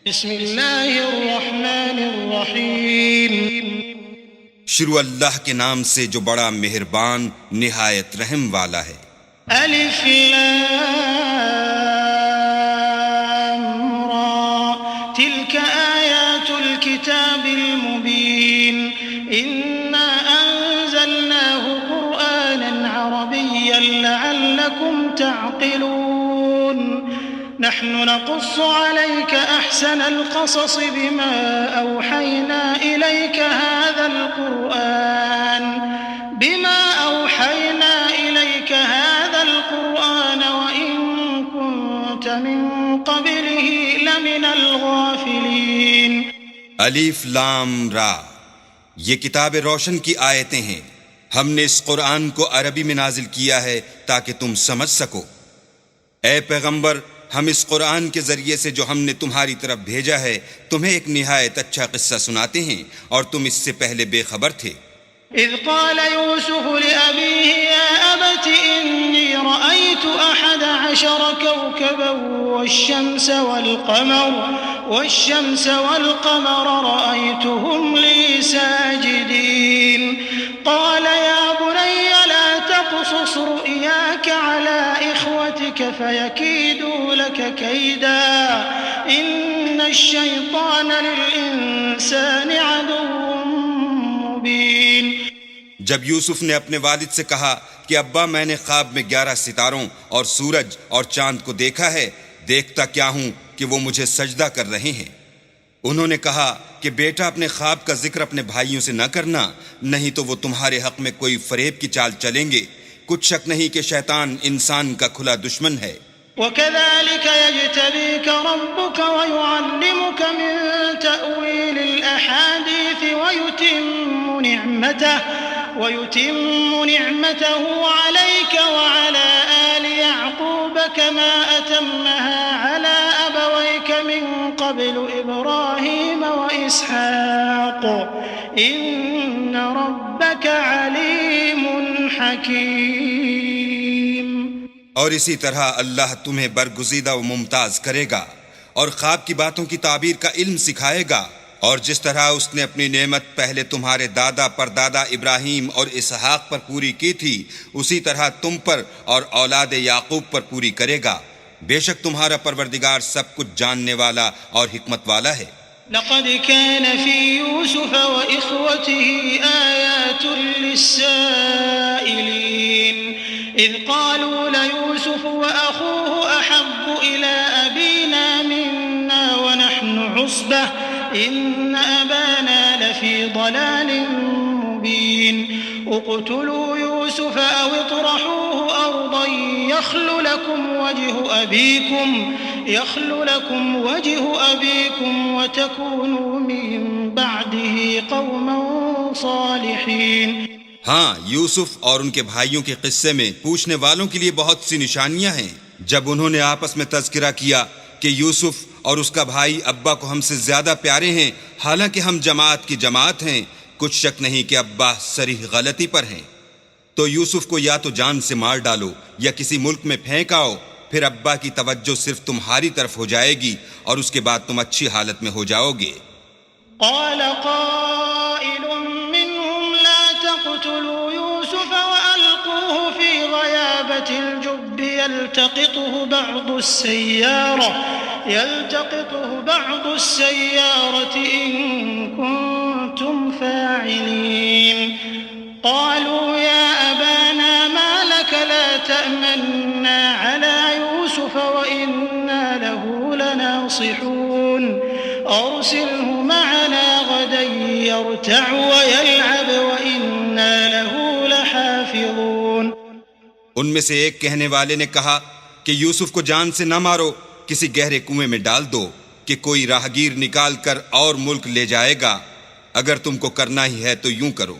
بسم اللہ الرحمن الرحیم شروع اللہ کے نام سے جو بڑا مہربان نہایت رحم والا ہے۔ الف لام را تلك آیات الكتاب المبین انا انزلناه قرآنا عربیا لعلکم تعقلون نحن نقص عليك أحسن القصص بما أوحينا إليك هذا القرآن وإن كنت من قبله لمن الغافلين الف لام را، یہ کتاب روشن کی آیتیں ہیں۔ ہم نے اس قرآن کو عربی میں نازل کیا ہے تاکہ تم سمجھ سکو۔ اے پیغمبر، ہم اس قرآن کے ذریعے سے جو ہم نے تمہاری طرف بھیجا ہے تمہیں ایک نہایت اچھا قصہ سناتے ہیں، اور تم اس سے پہلے بے خبر تھے۔ اذ قال يوسف لأبيه يا أبت إني رأيت 11 كوكبا والشمس والقمر رأيتهم لي ساجدين قال يا بني لا تقصص رؤياك على إخوتك فيكيدوا لك كيدا إن الشيطان للإنسان عدو مبين۔ جب یوسف نے اپنے والد سے کہا کہ ابا میں نے خواب میں 11 ستاروں اور سورج اور چاند کو دیکھا ہے، دیکھتا کیا ہوں کہ وہ مجھے سجدہ کر رہے ہیں۔ انہوں نے کہا کہ بیٹا اپنے خواب کا ذکر اپنے بھائیوں سے نہ کرنا، نہیں تو وہ تمہارے حق میں کوئی فریب کی چال چلیں گے۔ کچھ شک نہیں کہ شیطان انسان کا کھلا دشمن ہے۔ وَكَذَلِكَ يَجْتَبِيكَ رَبُّكَ وَيُعَلِّمُكَ مِن تَأْوِيلِ الْأَحَادِيثِ وَيُتِمُّ نِعْمَتَهُ عَلَيْكَ وَعَلَى آلِ يَعْقُوبَ كَمَا أَتَمَّهَا عَلَى أَبَوَيْكَ مِن قَبْلُ إِبْرَاهِيمَ وَإِسْحَاقَ إِنَّ رَبَّكَ عَلِيمٌ حَكِيمٌ۔ اور اسی طرح اللہ تمہیں برگزیدہ و ممتاز کرے گا اور خواب کی باتوں کی تعبیر کا علم سکھائے گا، اور جس طرح اس نے اپنی نعمت پہلے تمہارے دادا پردادا ابراہیم اور اسحاق پر پوری کی تھی، اسی طرح تم پر اور اولاد یعقوب پر پوری کرے گا۔ بے شک تمہارا پروردگار سب کچھ جاننے والا اور حکمت والا ہے۔ لقد كان في يوسف وإخوته آيات للسائلين إذ قالوا ليوسف وأخوه أحب إلى أبينا منا ونحن عصبة إن أبانا لفي ضلال مبين اقتلوا يوسف أو اطرحوه أرضا يخل لكم وجه أبيكم وتكونوا من بعده قوما صالحين۔ ہاں، یوسف اور ان کے بھائیوں کے قصے میں پوچھنے والوں کے لیے بہت سی نشانیاں ہیں۔ جب انہوں نے آپس میں تذکرہ کیا کہ یوسف اور اس کا بھائی ابا کو ہم سے زیادہ پیارے ہیں، حالانکہ ہم جماعت کی جماعت ہیں، کچھ شک نہیں کہ ابا صریح غلطی پر ہیں، تو یوسف کو یا تو جان سے مار ڈالو یا کسی ملک میں پھینک آؤ، پھر ابا کی توجہ صرف تمہاری طرف ہو جائے گی اور اس کے بعد تم اچھی حالت میں ہو جاؤ گے۔ قال قائل منهم لا تقتلوا يوسف وألقوه في غيابة الجب يلتقطه بعض السيارة إن كنتم فاعلين قالوا يا أبانا ما لك لا تأمنا على يوسف وإنا له لناصحون أرسله معنا غدا يرتع ويلعب وإنا له لحافظون۔ ان میں سے ایک کہنے والے نے کہا کہ یوسف کو جان سے نہ مارو، کسی گہرے کنویں میں ڈال دو کہ کوئی راہگیر نکال کر اور ملک لے جائے گا، اگر تم کو کرنا ہی ہے تو یوں کرو۔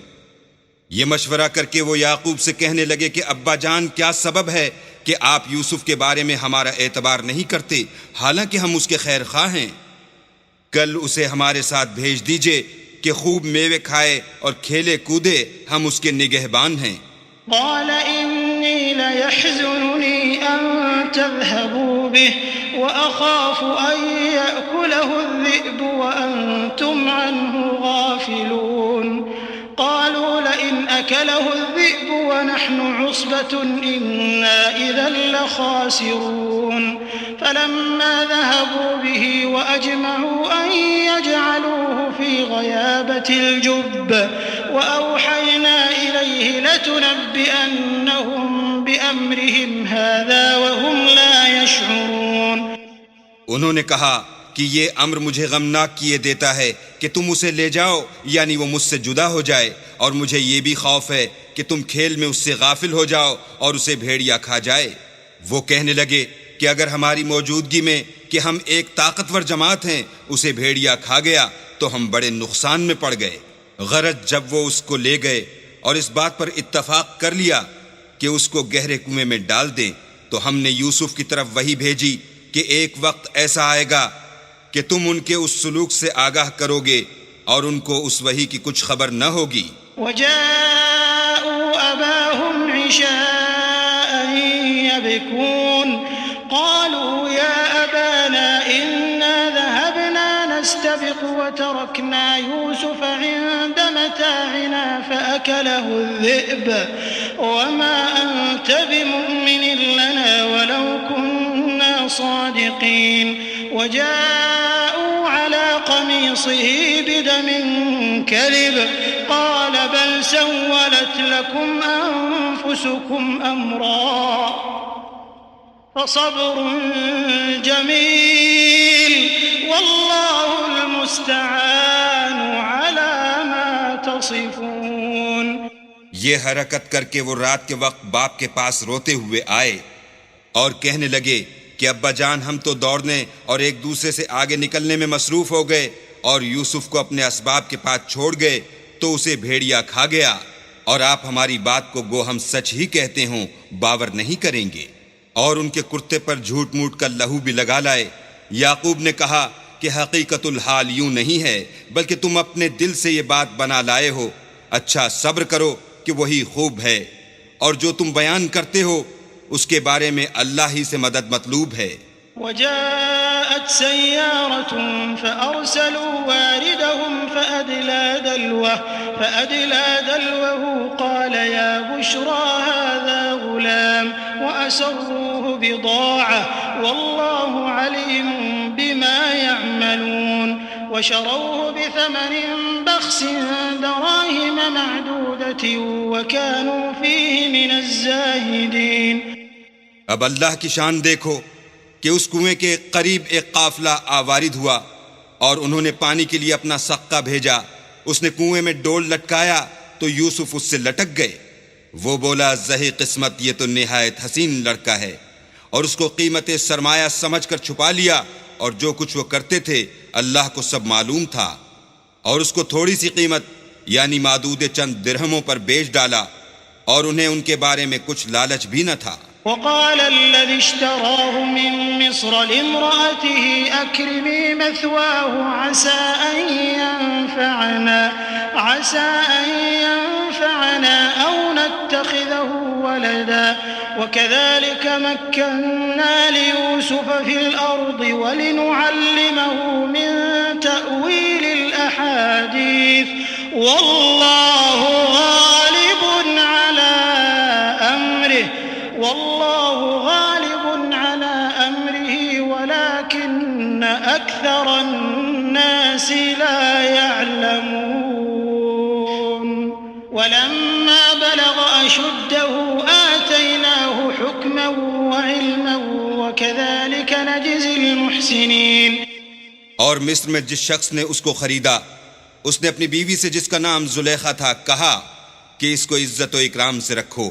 یہ مشورہ کر کے وہ یعقوب سے کہنے لگے کہ ابا جان، کیا سبب ہے کہ آپ یوسف کے بارے میں ہمارا اعتبار نہیں کرتے، حالانکہ ہم اس کے خیر خواہ ہیں؟ کل اسے ہمارے ساتھ بھیج دیجئے کہ خوب میوے کھائے اور کھیلے کودے، ہم اس کے نگہبان ہیں۔ قال وإني ليحزنني أن تذهبوا به وأخاف أن يأكله الذئب وأنتم عنه غافلون قالوا لئن أكله الذئب ونحن عصبة إنا إذا لخاسرون فلما ذهبوا به وأجمعوا أن يجعلوه في غيابة الجب وأوحينا إليه لتنبئنهم بأمرهم هذا وهم لا يشعرون. انہوں نے کہا کہ یہ امر مجھے غمناک کیے دیتا ہے کہ تم اسے لے جاؤ یعنی وہ مجھ سے جدا ہو جائے، اور مجھے یہ بھی خوف ہے کہ تم کھیل میں اس سے غافل ہو جاؤ اور اسے بھیڑیا کھا جائے. وہ کہنے لگے کہ اگر ہماری موجودگی میں کہ ہم ایک طاقتور جماعت ہیں اسے بھیڑیا کھا گیا تو ہم بڑے نقصان میں پڑ گئے. غرض جب وہ اس کو لے گئے اور اس بات پر اتفاق کر لیا کہ اس کو گہرے کنویں میں ڈال دیں تو ہم نے یوسف کی طرف وحی بھیجی کہ ایک وقت ایسا آئے گا کہ تم ان کے اس سلوک سے آگاہ کرو گے اور ان کو اس وحی کی کچھ خبر نہ ہوگی. وجاءوا أباهم عشاء يبكون قالوا يا أبانا إنا ذهبنا نستبق وتركنا يوسف عند متاعنا فأكله الذئب وما أنت بمؤمن لنا ولو كنا صادقين وجاءوا على قميصه بدم كذب قال بل سولت لكم أنفسكم أمرا فصبر جميل والله المستعان على ما تصفون. یہ حرکت کر کے وہ رات کے وقت باپ کے پاس روتے ہوئے آئے اور کہنے لگے کہ ابا جان ہم تو دوڑنے اور ایک دوسرے سے آگے نکلنے میں مصروف ہو گئے اور یوسف کو اپنے اسباب کے پاس چھوڑ گئے تو اسے بھیڑیا کھا گیا، اور آپ ہماری بات کو گو ہم سچ ہی کہتے ہوں باور نہیں کریں گے. اور ان کے کرتے پر جھوٹ موٹ کا لہو بھی لگا لائے. یعقوب نے کہا کہ حقیقت الحال یوں نہیں ہے بلکہ تم اپنے دل سے یہ بات بنا لائے ہو. اچھا صبر کرو کہ وہی خوب ہے، اور جو تم بیان کرتے ہو اس کے بارے میں اللہ ہی سے مدد مطلوب ہے. وجاءت سيارة فأرسلوا واردهم فأدلى دلوه قال يا بشرى هذا غلام وأسروه بضاعة والله عليم بما يعملون وشروه بثمن بخس دراهم معدودة وكانوا فيه من الزاهدين. اب اللہ کی شان دیکھو کہ اس کنویں کے قریب ایک قافلہ آوارد ہوا اور انہوں نے پانی کے لیے اپنا سقہ بھیجا. اس نے کنویں میں ڈول لٹکایا تو یوسف اس سے لٹک گئے. وہ بولا زہی قسمت یہ تو نہایت حسین لڑکا ہے، اور اس کو قیمت سرمایہ سمجھ کر چھپا لیا، اور جو کچھ وہ کرتے تھے اللہ کو سب معلوم تھا، اور اس کو تھوڑی سی قیمت یعنی معدود چند درہموں پر بیچ ڈالا، اور انہیں ان کے بارے میں کچھ لالچ بھی نہ تھا. وقال الذي اشتراه من مصر لامرأته أكرمي مثواه عسى أن ينفعنا أو نتخذه ولدا وكذلك مكنا ليوسف في الأرض ولنعلمه من تأويل الأحاديث والله غالب على أمره ولكن أكثر الناس لا يعلمون. ولما بلغ أشده آتيناه حكما وعلما وكذلك نجزي المحسنين. اور مصر میں جس شخص نے اس کو خریدا اس نے اپنی بیوی سے جس کا نام زلیخا تھا کہا کہ اس کو عزت و اکرام سے رکھو،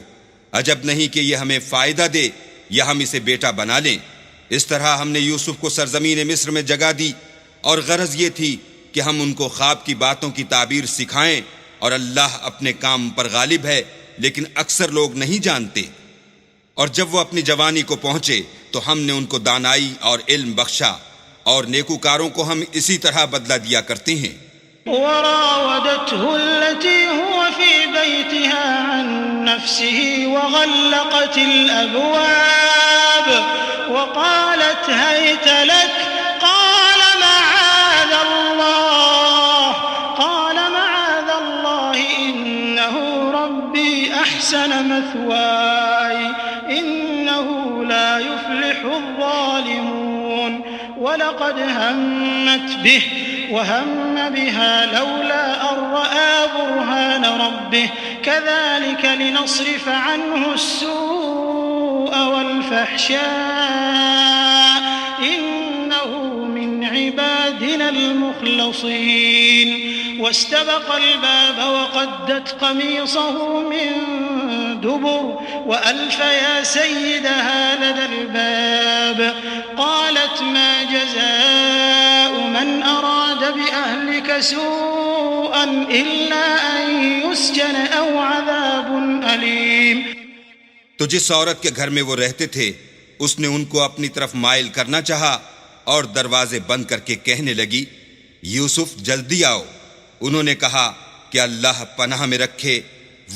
عجب نہیں کہ یہ ہمیں فائدہ دے یا ہم اسے بیٹا بنا لیں. اس طرح ہم نے یوسف کو سرزمین مصر میں جگہ دی، اور غرض یہ تھی کہ ہم ان کو خواب کی باتوں کی تعبیر سکھائیں، اور اللہ اپنے کام پر غالب ہے لیکن اکثر لوگ نہیں جانتے. اور جب وہ اپنی جوانی کو پہنچے تو ہم نے ان کو دانائی اور علم بخشا، اور نیکوکاروں کو ہم اسی طرح بدلہ دیا کرتے ہیں. وراودته التي هو في بيتها عن نفسه وغلقت الأبواب وقالت هيت لك قال معاذ الله إنه ربي أحسن مثواي إنه لا يفلح الظالمون ولقد همت به وهم بها لولا أن رأى برهان ربه كذلك لنصرف عنه السوء والفحشاء إنه من عبادنا المخلصين واستبق الباب وقدت قميصه من دبر وألف يا سيدها لدى الباب قالت ما جزاء من أراد بأهلك سوءا إلا أن يسجن أو عذاب أليم. تو جس عورت کے گھر میں وہ رہتے تھے اس نے ان کو اپنی طرف مائل کرنا چاہا اور دروازے بند کر کے کہنے لگی یوسف جلدی آؤ. انہوں نے کہا کہ اللہ پناہ میں رکھے،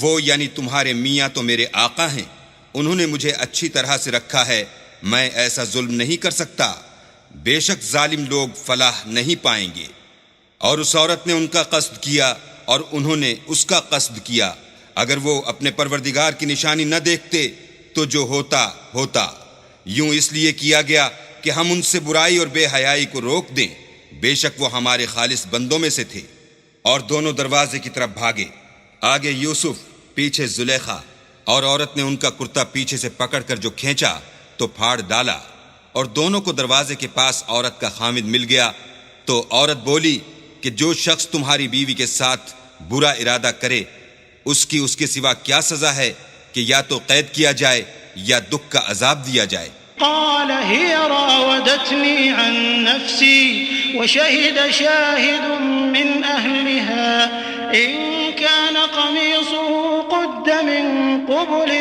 وہ یعنی تمہارے میاں تو میرے آقا ہیں، انہوں نے مجھے اچھی طرح سے رکھا ہے، میں ایسا ظلم نہیں کر سکتا، بے شک ظالم لوگ فلاح نہیں پائیں گے. اور اس عورت نے ان کا قصد کیا اور انہوں نے اس کا قصد کیا. اگر وہ اپنے پروردگار کی نشانی نہ دیکھتے تو جو ہوتا ہوتا. یوں اس لیے کیا گیا کہ ہم ان سے برائی اور بے حیائی کو روک دیں، بے شک وہ ہمارے خالص بندوں میں سے تھے. اور دونوں دروازے کی طرف بھاگے، آگے یوسف پیچھے زلیخا، اور عورت نے ان کا کرتا پیچھے سے پکڑ کر جو کھینچا تو پھاڑ ڈالا، اور دونوں کو دروازے کے پاس عورت کا خامد مل گیا. تو عورت بولی کہ جو شخص تمہاری بیوی کے ساتھ برا ارادہ کرے اس کے سوا کیا سزا ہے کہ یا تو قید کیا جائے یا دکھ کا عذاب دیا جائے. قال هي راودتني عن نفسي وشهد شاهد من أهلها إن كان قميصه قد من قبل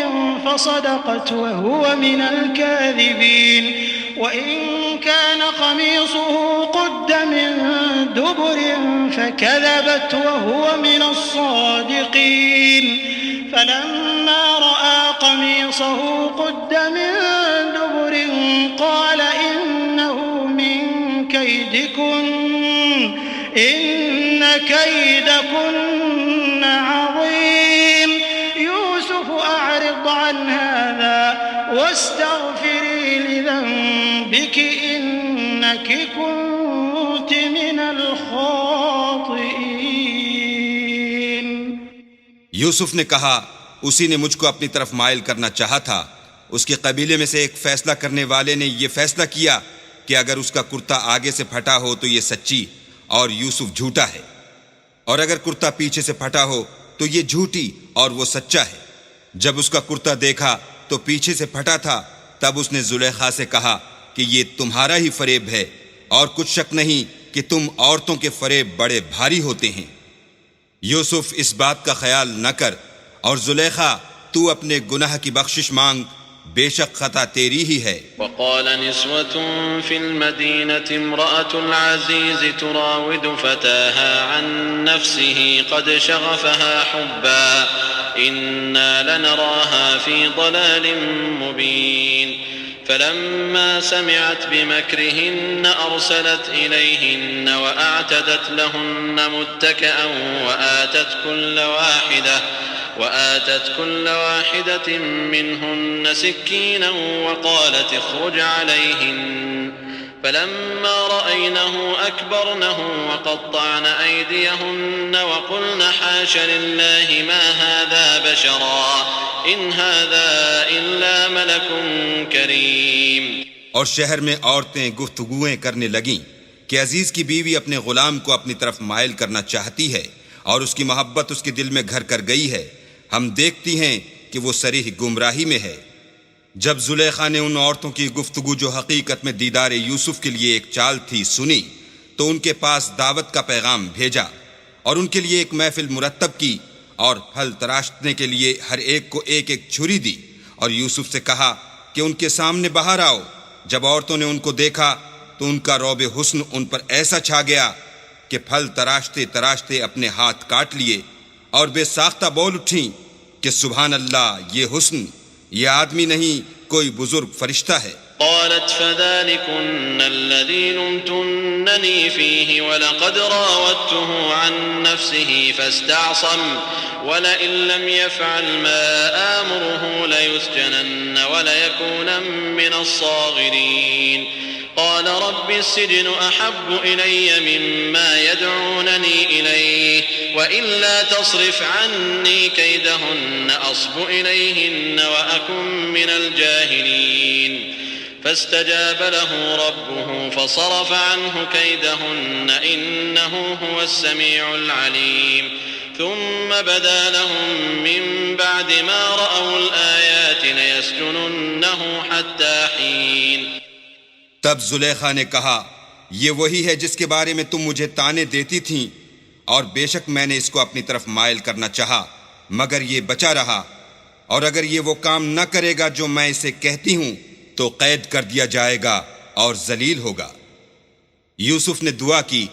فصدقت وهو من الكاذبين وإن كان قميصه قد من دبر فكذبت وهو من الصادقين فلما رأى قميصه قد من دبر قال إنه من كيدكن إن كيدكن عظيم يوسف أعرض عن هذا واستغفري لذنبك إنك كنت من الخاطئين. یوسف نے کہا اسی نے مجھ کو اپنی طرف مائل کرنا چاہا تھا. اس کے قبیلے میں سے ایک فیصلہ کرنے والے نے یہ فیصلہ کیا کہ اگر اس کا کرتا آگے سے پھٹا ہو تو یہ سچی اور یوسف جھوٹا ہے، اور اگر کرتا پیچھے سے پھٹا ہو تو یہ جھوٹی اور وہ سچا ہے. جب اس کا کرتا دیکھا تو پیچھے سے پھٹا تھا تب اس نے زلیخا سے کہا کہ یہ تمہارا ہی فریب ہے، اور کچھ شک نہیں کہ تم عورتوں کے فریب بڑے بھاری ہوتے ہیں. یوسف اس بات کا خیال نہ کر، اور زلیخا تو اپنے گناہ کی بخشش مانگ، بے شک خطا تیری ہی ہے. وقال نسوة في المدينة امرأة العزيز تراود فتاها عن نفسه قد شغفها حبا إنا لنراها في ضلال مبين فلما سمعت بمكرهن أرسلت إليهن وأعتدت لهن متكئا وآتت كل واحدة منهن سكينا وقالت اخرج عليهن فلما رأينه أكبرنه وقطعن أيديهن وقلن حاش لله ما هذا بشرا إن هذا إلا ملك كريم. اور شہر میں عورتیں گفتگویں کرنے لگیں کہ عزیز کی بیوی اپنے غلام کو اپنی طرف مائل کرنا چاہتی ہے اور اس کی محبت اس کے دل میں گھر کر گئی ہے، ہم دیکھتی ہیں کہ وہ صریح گمراہی میں ہے. جب زلیخا نے ان عورتوں کی گفتگو جو حقیقت میں دیدار یوسف کے لیے ایک چال تھی سنی تو ان کے پاس دعوت کا پیغام بھیجا اور ان کے لیے ایک محفل مرتب کی اور پھل تراشنے کے لیے ہر ایک کو ایک ایک چھری دی اور یوسف سے کہا کہ ان کے سامنے باہر آؤ. جب عورتوں نے ان کو دیکھا تو ان کا روب حسن ان پر ایسا چھا گیا کہ پھل تراشتے تراشتے اپنے ہاتھ کاٹ لیے اور بے ساختہ بول اٹھیں کہ سبحان اللہ، یہ حسن، یہ آدمی نہیں کوئی بزرگ فرشتہ ہے۔ قالت فذلكن الذي لمتنني فيه ولقد راودته عن نفسه فاستعصم ولئن لم يفعل ما آمره ليسجنن وليكون من الصاغرين قال رب السجن أحب إلي مما يدعونني إليه وإلا تصرف عني كيدهن أصب إليهن وأكن من الجاهلين فاستجاب له ربه فصرف عنه كيدهن إنه هو السميع العليم ثم بدا لهم من بعد ما رأوا الآيات ليسجننه حتى حين۔ تب زلیخا نے کہا، یہ وہی ہے جس کے بارے میں تم مجھے طعنے دیتی تھیں، اور بے شک میں نے اس کو اپنی طرف مائل کرنا چاہا مگر یہ بچا رہا، اور اگر یہ وہ کام نہ کرے گا جو میں اسے کہتی ہوں تو قید کر دیا جائے گا اور ذلیل ہوگا۔ یوسف نے دعا کی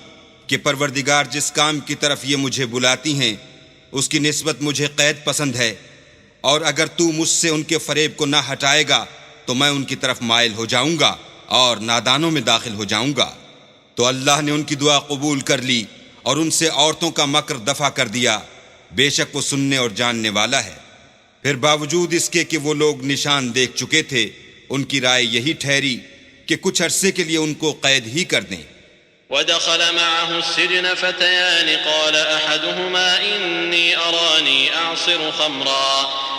کہ پروردگار جس کام کی طرف یہ مجھے بلاتی ہیں اس کی نسبت مجھے قید پسند ہے، اور اگر تو مجھ سے ان کے فریب کو نہ ہٹائے گا تو میں ان کی طرف مائل ہو جاؤں گا اور نادانوں میں داخل ہو جاؤں گا۔ تو اللہ نے ان کی دعا قبول کر لی اور ان سے عورتوں کا مکر دفع کر دیا، بے شک وہ سننے اور جاننے والا ہے۔ پھر باوجود اس کے کہ وہ لوگ نشان دیکھ چکے تھے، ان کی رائے یہی ٹھہری کہ کچھ عرصے کے لیے ان کو قید ہی کر دیں۔ ودخل معه السجن فتيان قال أحدهما إني أراني أعصر خمرا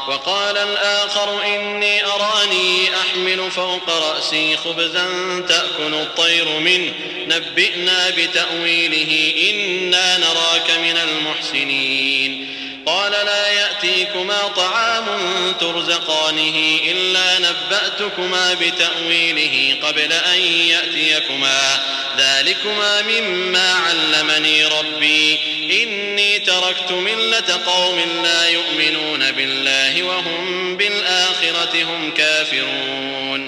وقال الآخر إني أراني أحمل فوق رأسي خبزا تأكل الطير منه نبئنا بتأويله إنا نراك من المحسنين قال لا يأتيكما طعام ترزقانه إلا نبأتكما بتأويله قبل أن يأتيكما ذلكما مما علمني ربي إني تركت ملة قوم لا يؤمنون بالله وهم بالآخرة هم كافرون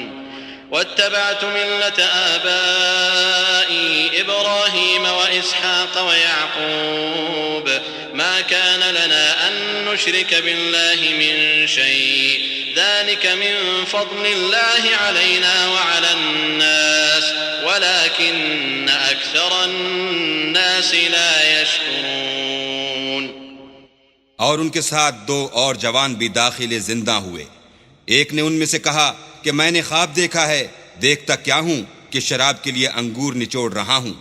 واتبعت ملة آبائي إبراهيم وإسحاق ويعقوب ما كان لنا أن نشرك بالله من شيء ذلك من فضل الله علينا وعلى الناس ولكن أكثر الناس لا يشكرون۔ اور ان کے ساتھ دو اور جوان بھی داخل زندہ ہوئے۔ ایک نے ان میں سے کہا کہ میں نے خواب دیکھا ہے، دیکھتا کیا ہوں کہ شراب کے لیے انگور نچوڑ رہا ہوں۔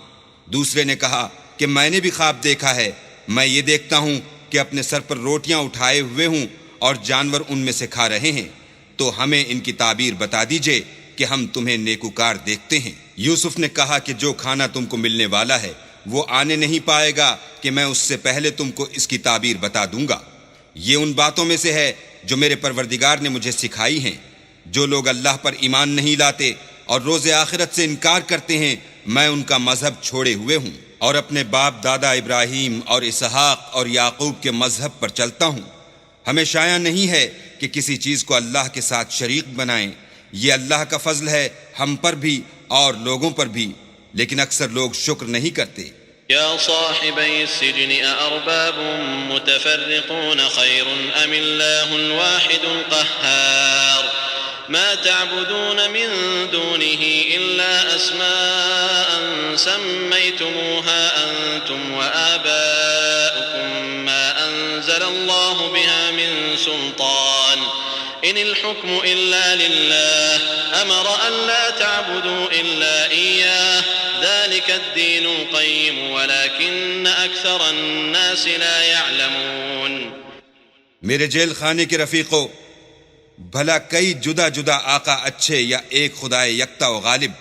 دوسرے نے کہا کہ میں نے بھی خواب دیکھا ہے، میں یہ دیکھتا ہوں کہ اپنے سر پر روٹیاں اٹھائے ہوئے ہوں اور جانور ان میں سے کھا رہے ہیں، تو ہمیں ان کی تعبیر بتا دیجئے کہ ہم تمہیں نیکوکار دیکھتے ہیں۔ یوسف نے کہا کہ جو کھانا تم کو ملنے والا ہے وہ آنے نہیں پائے گا کہ میں اس سے پہلے تم کو اس کی تعبیر بتا دوں گا۔ یہ ان باتوں میں سے ہے جو میرے پروردگار نے مجھے سکھائی ہیں۔ جو لوگ اللہ پر ایمان نہیں لاتے اور روز آخرت سے انکار کرتے ہیں، میں ان کا مذہب چھوڑے ہوئے ہوں اور اپنے باپ دادا ابراہیم اور اسحاق اور یعقوب کے مذہب پر چلتا ہوں۔ ہمیں شایع نہیں ہے کہ کسی چیز کو اللہ کے ساتھ شریک بنائیں، یہ اللہ کا فضل ہے ہم پر بھی اور لوگوں پر بھی، لیکن اکثر لوگ شکر نہیں کرتے۔ يا صاحبي السجن أأرباب متفرقون خير أم الله الواحد القهار ما تعبدون من دونه إلا أسماء سميتموها أنتم وآباؤكم ما أنزل الله بها من سلطان إن الحكم إلا لله أمر أن لا تعبدوا إلا إياه ذلك الدين القيم ولكن أكثر الناس لا يعلمون۔ میرے جیل خانے کے رفیقو، بھلا کئی جدا جدا آقا اچھے یا ایک خدائے یکتا و غالب؟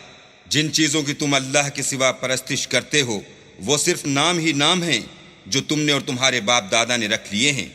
جن چیزوں کی تم اللہ کے سوا پرستش کرتے ہو وہ صرف نام ہی نام ہیں جو تم نے اور تمہارے باپ دادا نے رکھ لیے ہیں۔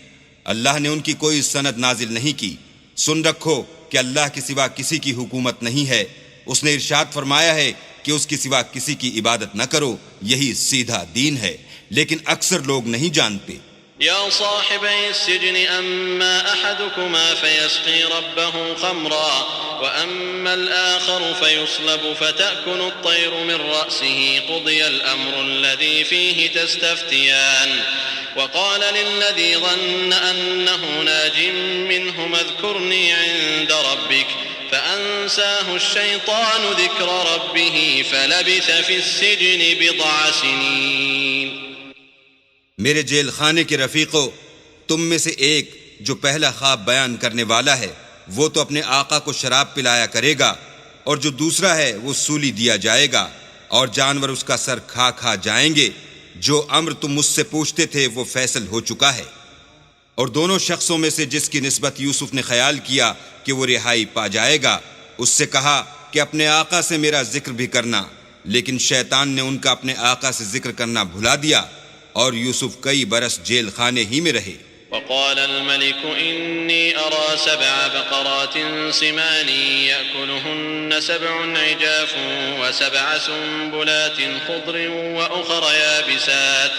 اللہ نے ان کی کوئی سند نازل نہیں کی۔ سن رکھو کہ اللہ کے سوا کسی کی حکومت نہیں ہے۔ اس نے ارشاد فرمایا ہے کہ اس کے سوا کسی کی عبادت نہ کرو، یہی سیدھا دین ہے، لیکن اکثر لوگ نہیں جانتے۔ يا صاحبي السجن أما أحدكما فيسقي ربه خمرا وأما الآخر فيصلب فتأكل الطير من رأسه قضي الأمر الذي فيه تستفتيان وقال للذي ظن أنه ناج منهما اذكرني عند ربك فأنساه الشيطان ذكر ربه فلبث في السجن بضع سنين. میرے جیل خانے کے رفیقو، تم میں سے ایک جو پہلا خواب بیان کرنے والا ہے وہ تو اپنے آقا کو شراب پلایا کرے گا، اور جو دوسرا ہے وہ سولی دیا جائے گا، اور جانور اس کا سر کھا کھا جائیں گے. جو امر تم مجھ سے پوچھتے تھے وہ فیصل ہو چکا ہے. اور دونوں شخصوں میں سے جس کی نسبت یوسف نے خیال کیا کہ وہ رہائی پا جائے گا، اس سے کہا کہ اپنے آقا سے میرا ذکر بھی کرنا، لیکن شیطان نے ان کا اپنے آقا سے ذکر کرنا بھلا دیا، اور یوسف کئی برس جیل خانے ہی میں رہے. وقال الملك إني أرى 7 بقرات سمان يأكلهن 7 عجاف و7 سنبلات خضر وأخر يابسات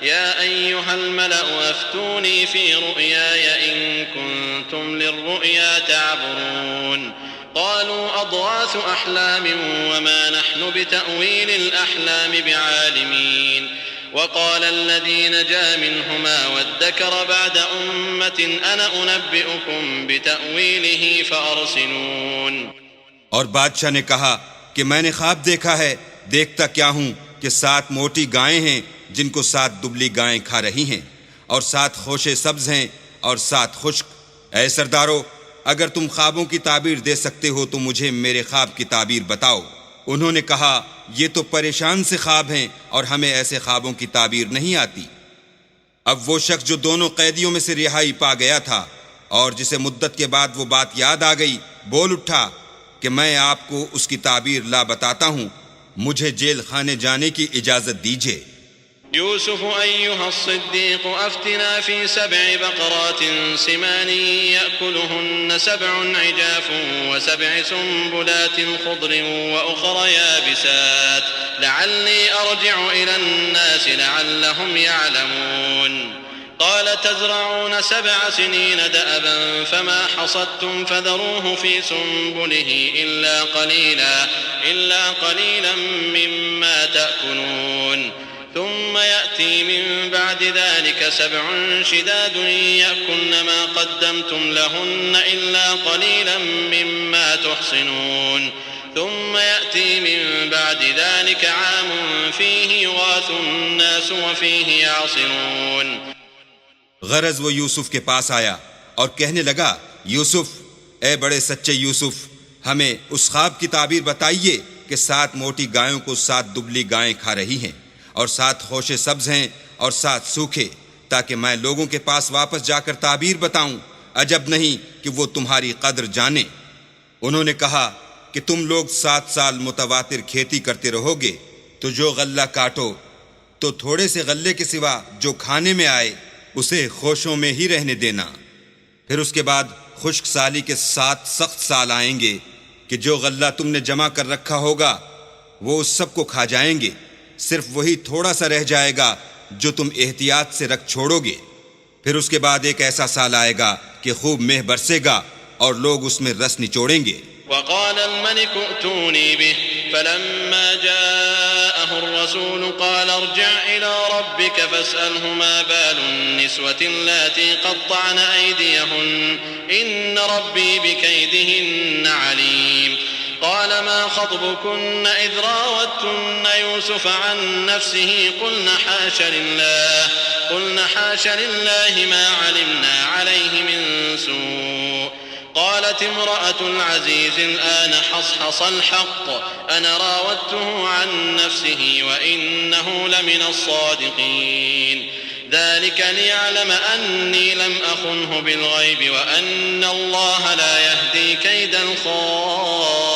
يا أيها الملأ أفتوني في رؤياي إن كنتم للرؤيا تعبرون. قالوا أضغاث أحلام وما نحن بتأويل الأحلام بعالمين. وقال الذي نجا منهما وادكر بعد أمة أنا أنبئكم بتأويله فأرسلون. اور بادشاہ نے کہا کہ میں نے خواب دیکھا ہے، دیکھتا کیا ہوں کہ 7 موٹی گائیں ہیں جن کو 7 دبلی گائیں کھا رہی ہیں، اور 7 خوشے سبز ہیں اور 7 خشک. اے سردارو، اگر تم خوابوں کی تعبیر دے سکتے ہو تو مجھے میرے خواب کی تعبیر بتاؤ. انہوں نے کہا یہ تو پریشان سے خواب ہیں اور ہمیں ایسے خوابوں کی تعبیر نہیں آتی. اب وہ شخص جو دونوں قیدیوں میں سے رہائی پا گیا تھا اور جسے مدت کے بعد وہ بات یاد آ گئی، بول اٹھا کہ میں آپ کو اس کی تعبیر لا بتاتا ہوں، مجھے جیل خانے جانے کی اجازت دیجیے. يوسف أيها الصديق أفتنا في 7 بقرات سمان يأكلهن 7 عجاف و7 سنبلات خضر وأخر يابسات لعلي أرجع إلى الناس لعلهم يعلمون. قال تزرعون 7 سنين دأبا فما حصدتم فذروه في سنبله إلا قليلا مما تأكلون. ثم يأتي من بعد ذلك 7 شداد يأكلن ما قدمتم لهن إلا قليلا مما تحصنون. ثم يأتي من بعد ذلك عام فيه يغاث الناس وفيه يعصرون. غرض وہ یوسف کے پاس آیا اور کہنے لگا، یوسف، اے بڑے سچے یوسف، ہمیں اس خواب کی تعبیر بتائیے کہ 7 موٹی گایوں کو 7 دبلی گائیں کھا رہی ہیں، اور 7 خوشے سبز ہیں اور 7 سوکھے، تاکہ میں لوگوں کے پاس واپس جا کر تعبیر بتاؤں. عجب نہیں کہ وہ تمہاری قدر جانے. انہوں نے کہا کہ تم لوگ 7 سال متواتر کھیتی کرتے رہو گے، تو جو غلہ کاٹو تو تھوڑے سے غلے کے سوا جو کھانے میں آئے اسے خوشوں میں ہی رہنے دینا. پھر اس کے بعد خشک سالی کے 7 سخت سال آئیں گے کہ جو غلہ تم نے جمع کر رکھا ہوگا وہ اس سب کو کھا جائیں گے، صرف وہی تھوڑا سا رہ جائے گا جو تم احتیاط سے رکھ چھوڑو گے. پھر اس کے بعد ایک ایسا سال آئے گا کہ خوب مہ برسے گا اور لوگ اس میں رس نچوڑیں گے. وقال الملك ائتوني به فلما جاءه الرسول قال ارجع إلى ربك فاسأله ما بال النسوة اللاتي قطعن أيديهن إن ربي بكيدهن عليم. قال ما خطبكن إذ راوتن يوسف عن نفسه قلنا حاش لله ما علمنا عليه من سوء. قالت امرأة العزيز الآن حصحص الحق أنا راودته عن نفسه وإنه لمن الصادقين. ذلك ليعلم أني لم أخنه بالغيب وأن الله لا يهدي كيد الخائنين.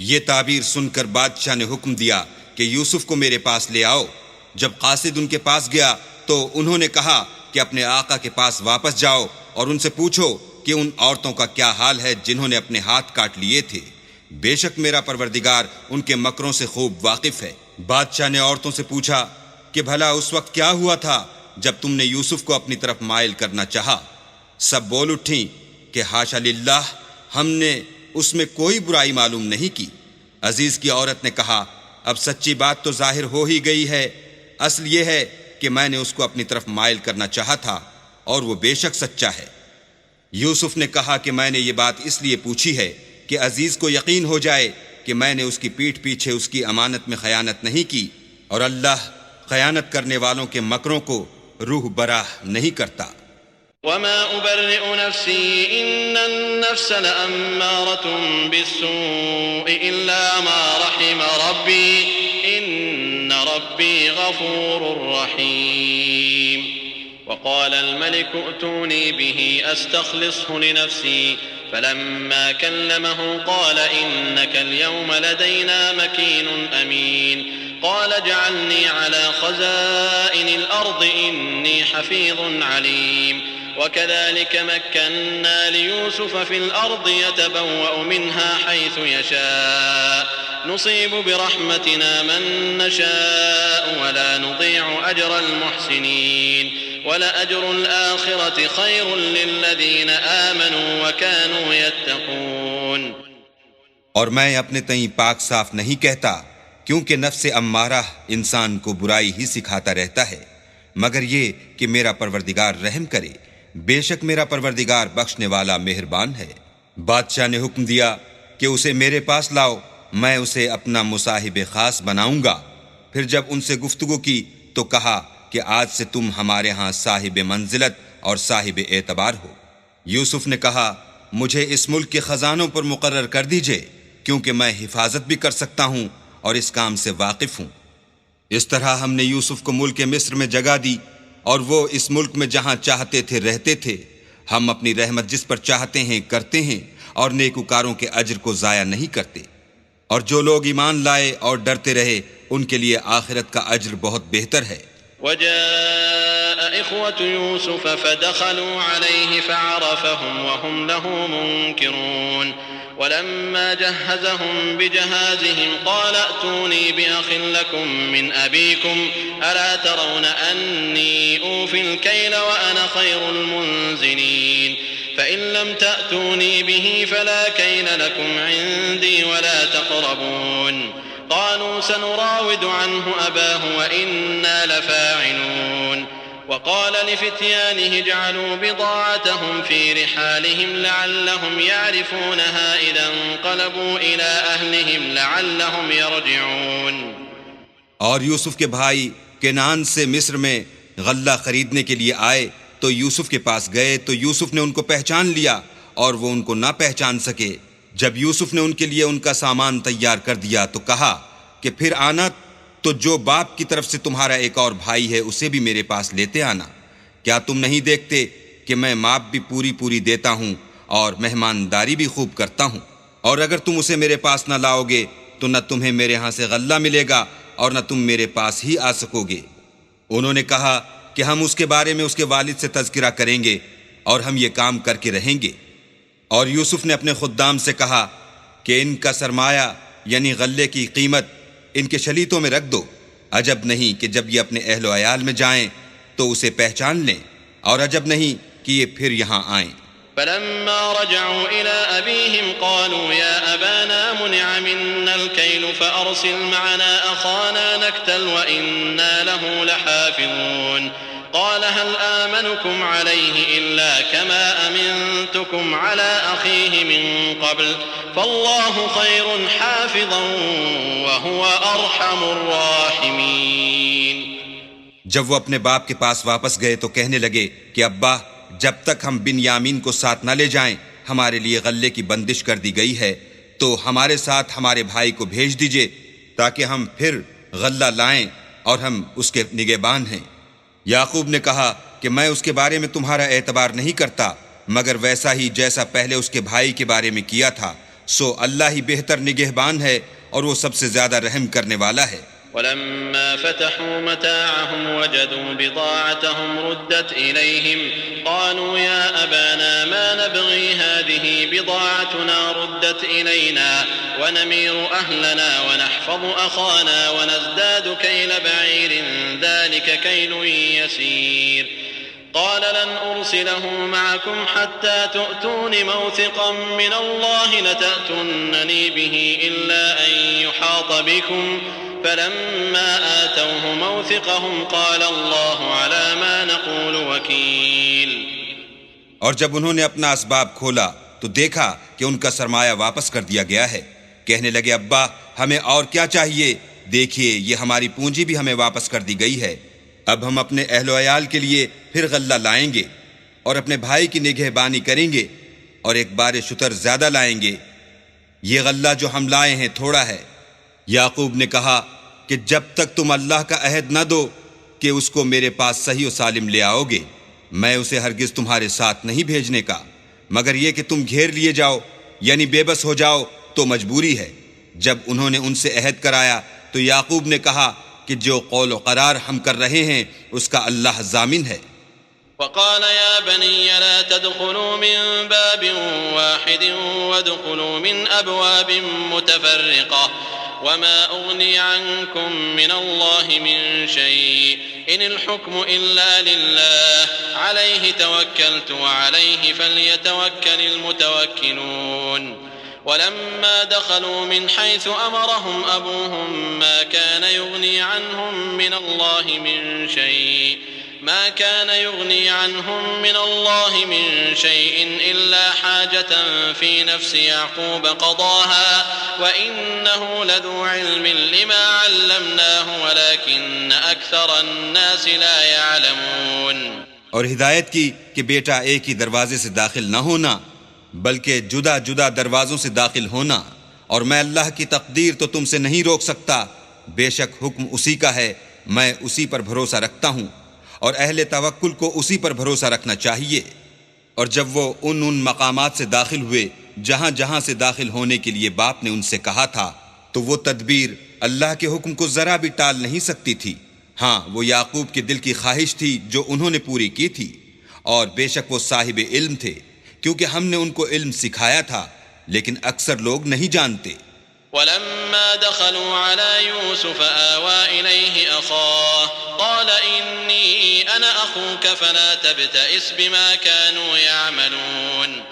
یہ تعبیر سن کر بادشاہ نے حکم دیا کہ یوسف کو میرے پاس لے آؤ. جب قاصد ان کے پاس گیا تو انہوں نے کہا کہ اپنے آقا کے پاس واپس جاؤ اور ان سے پوچھو کہ ان عورتوں کا کیا حال ہے جنہوں نے اپنے ہاتھ کاٹ لیے تھے. بے شک میرا پروردگار ان کے مکروں سے خوب واقف ہے. بادشاہ نے عورتوں سے پوچھا کہ بھلا اس وقت کیا ہوا تھا جب تم نے یوسف کو اپنی طرف مائل کرنا چاہا۔ سب بول اٹھیں کہ حاشا للہ، ہم نے اس میں کوئی برائی معلوم نہیں کی۔ عزیز کی عورت نے کہا، اب سچی بات تو ظاہر ہو ہی گئی ہے، اصل یہ ہے کہ میں نے اس کو اپنی طرف مائل کرنا چاہا تھا اور وہ بے شک سچا ہے۔ یوسف نے کہا کہ میں نے یہ بات اس لیے پوچھی ہے کہ عزیز کو یقین ہو جائے کہ میں نے اس کی پیٹھ پیچھے اس کی امانت میں خیانت نہیں کی، اور اللہ خیانت کرنے والوں کے مکروں کو روح براہ نہیں کرتا۔ وما أبرئ نفسي إن النفس لأمارة بالسوء إلا ما رحم ربي إن ربي غفور رحيم وقال الملك ائتوني به أستخلصه لنفسي فلما كلمه قال إنك اليوم لدينا مكين أمين قال اجعلني على خزائن الأرض إني حفيظ عليم وكذلك مكنا ليوسف في الأرض يتبوأ منها حيث يشاء نصيب برحمتنا من نشاء ولا نضيع أجر المحسنين ولأجر الآخرة خير للذين آمنوا وكانوا يتقون۔ اور میں اپنے تئیں پاک صاف نہیں کہتا، کیونکہ نفس امارہ انسان کو برائی ہی سکھاتا رہتا ہے، مگر یہ کہ میرا پروردگار رحم کرے، بے شک میرا پروردگار بخشنے والا مہربان ہے۔ بادشاہ نے حکم دیا کہ اسے میرے پاس لاؤ، میں اسے اپنا مصاحب خاص بناؤں گا۔ پھر جب ان سے گفتگو کی تو کہا کہ آج سے تم ہمارے ہاں صاحب منزلت اور صاحب اعتبار ہو۔ یوسف نے کہا، مجھے اس ملک کے خزانوں پر مقرر کر دیجئے، کیونکہ میں حفاظت بھی کر سکتا ہوں اور اس کام سے واقف ہوں۔ اس طرح ہم نے یوسف کو ملک مصر میں جگہ دی، اور وہ اس ملک میں جہاں چاہتے تھے رہتے تھے۔ ہم اپنی رحمت جس پر چاہتے ہیں کرتے ہیں، اور نیکوکاروں کے اجر کو ضائع نہیں کرتے۔ اور جو لوگ ایمان لائے اور ڈرتے رہے، ان کے لیے آخرت کا اجر بہت بہتر ہے۔ وجاء إخوة يوسف فدخلوا عليه فعرفهم وهم له منكرون ولما جهزهم بجهازهم قال ائتوني بأخ لكم من أبيكم ألا ترون أني أوفي الكيل وأنا خير المنزلين فإن لم تأتوني به فلا كيل لكم عندي ولا تقربون قالوا سنراود عنه أباه وإنا لفاعلون وقال لفتيانه اجعلوا بضاعتهم في رحالهم لعلهم يعرفونها إذا انقلبوا إلى أهلهم لعلهم يرجعون۔ اور یوسف کے بھائی کنعان سے مصر میں غلہ خریدنے کے لیے آئے تو یوسف کے پاس گئے تو یوسف نے ان کو پہچان لیا اور وہ ان کو نہ پہچان سکے۔ جب یوسف نے ان کے لیے ان کا سامان تیار کر دیا تو کہا کہ پھر آنا تو جو باپ کی طرف سے تمہارا ایک اور بھائی ہے اسے بھی میرے پاس لیتے آنا۔ کیا تم نہیں دیکھتے کہ میں ماپ بھی پوری دیتا ہوں اور مہمانداری بھی خوب کرتا ہوں؟ اور اگر تم اسے میرے پاس نہ لاؤ گے تو نہ تمہیں میرے ہاں سے غلہ ملے گا اور نہ تم میرے پاس ہی آ سکو گے۔ انہوں نے کہا کہ ہم اس کے بارے میں اس کے والد سے تذکرہ کریں گے اور ہم یہ کام کر کے رہیں گے۔ اور یوسف نے اپنے خدام سے کہا کہ ان کا سرمایہ یعنی غلے کی قیمت ان کے شلیتوں میں رکھ دو، عجب نہیں کہ جب یہ اپنے اہل و عیال میں جائیں تو اسے پہچان لیں، اور عجب نہیں کہ یہ پھر یہاں آئیں۔ فلما رجعوا إلى أبيهم قالوا يا أبانا منع منا الكيل فأرسل معنا أخانا نكتل وإنا له لحافظون قال هل آمنكم عليه إلا كما أمنتكم على أخيه من قبل فالله خير حافظا وهو أرحم الراحمين۔ جب وہ اپنے باپ کے پاس واپس گئے تو کہنے لگے کہ ابا، جب تک ہم بن یامین کو ساتھ نہ لے جائیں ہمارے لیے غلے کی بندش کر دی گئی ہے، تو ہمارے ساتھ ہمارے بھائی کو بھیج دیجئے تاکہ ہم پھر غلہ لائیں اور ہم اس کے نگہبان ہیں۔ یعقوب نے کہا کہ میں اس کے بارے میں تمہارا اعتبار نہیں کرتا مگر ویسا ہی جیسا پہلے اس کے بھائی کے بارے میں کیا تھا، سو اللہ ہی بہتر نگہبان ہے اور وہ سب سے زیادہ رحم کرنے والا ہے۔ ولما فتحوا متاعهم وجدوا بضاعتهم ردت إليهم قالوا يا أبانا ما نبغي هذه بضاعتنا ردت إلينا ونمير أهلنا ونحفظ أخانا ونزداد كيل بعير ذلك كيل كيل يسير قال لن أرسله معكم حتى تؤتون موثقا من الله لتأتونني به إلا أن يحاط بكم فلما آتوه موثقهم قال الله على ما نقول وكيل. اور جب انہوں نے اپنا اسباب کھولا تو دیکھا کہ ان کا سرمایہ واپس کر دیا گیا ہے. کہنے لگے ابا ہمیں اور کیا چاہیے، دیکھیے یہ ہماری پونجی بھی ہمیں واپس کر دی گئی ہے. اب ہم اپنے اہل و عیال کے لیے پھر غلہ لائیں گے اور اپنے بھائی کی نگہبانی کریں گے اور ایک بار شتر زیادہ لائیں گے. یہ غلہ جو ہم لائے ہیں تھوڑا ہے. یعقوب نے کہا کہ جب تک تم اللہ کا عہد نہ دو کہ اس کو میرے پاس صحیح و سالم لے آؤ گے میں اسے ہرگز تمہارے ساتھ نہیں بھیجنے کا، مگر یہ کہ تم گھیر لیے جاؤ یعنی بے بس ہو جاؤ تو مجبوری ہے. جب انہوں نے ان سے عہد کرایا تو یعقوب نے کہا کہ جو قول و قرار ہم کر رہے ہیں اس کا اللہ ضامن ہے. وقال يا بني لا تدخلوا من باب واحد وادخلوا من أبواب متفرقة وما أغني عنكم من الله من شيء إن الحكم إلا لله عليه توكلت وعليه فليتوكل المتوكلون. ولما دخلوا من حيث أمرهم أبوهم ما كان يغني عنهم من الله من شيء إلا حاجة في نفس يعقوب قضاها وإنه لذو علم لما علمناه ولكن أكثر الناس لا يعلمون. اور ہدایت کی کہ بیٹا ایک ہی دروازے سے داخل نہ ہونا بلکہ جدا جدا دروازوں سے داخل ہونا، اور میں اللہ کی تقدیر تو تم سے نہیں روک سکتا. بے شک حکم اسی کا ہے، میں اسی پر بھروسہ رکھتا ہوں اور اہل توکل کو اسی پر بھروسہ رکھنا چاہیے. اور جب وہ ان مقامات سے داخل ہوئے جہاں جہاں سے داخل ہونے کے لیے باپ نے ان سے کہا تھا تو وہ تدبیر اللہ کے حکم کو ذرا بھی ٹال نہیں سکتی تھی. ہاں وہ یعقوب کے دل کی خواہش تھی جو انہوں نے پوری کی تھی، اور بے شک وہ صاحب علم تھے کیونکہ ہم نے ان کو علم سکھایا تھا، لیکن اکثر لوگ نہیں جانتے. ولما دخلوا على يوسف آوى إليه أخاه قال إني أنا أخوك فلا تبتئس بما كانوا يعملون.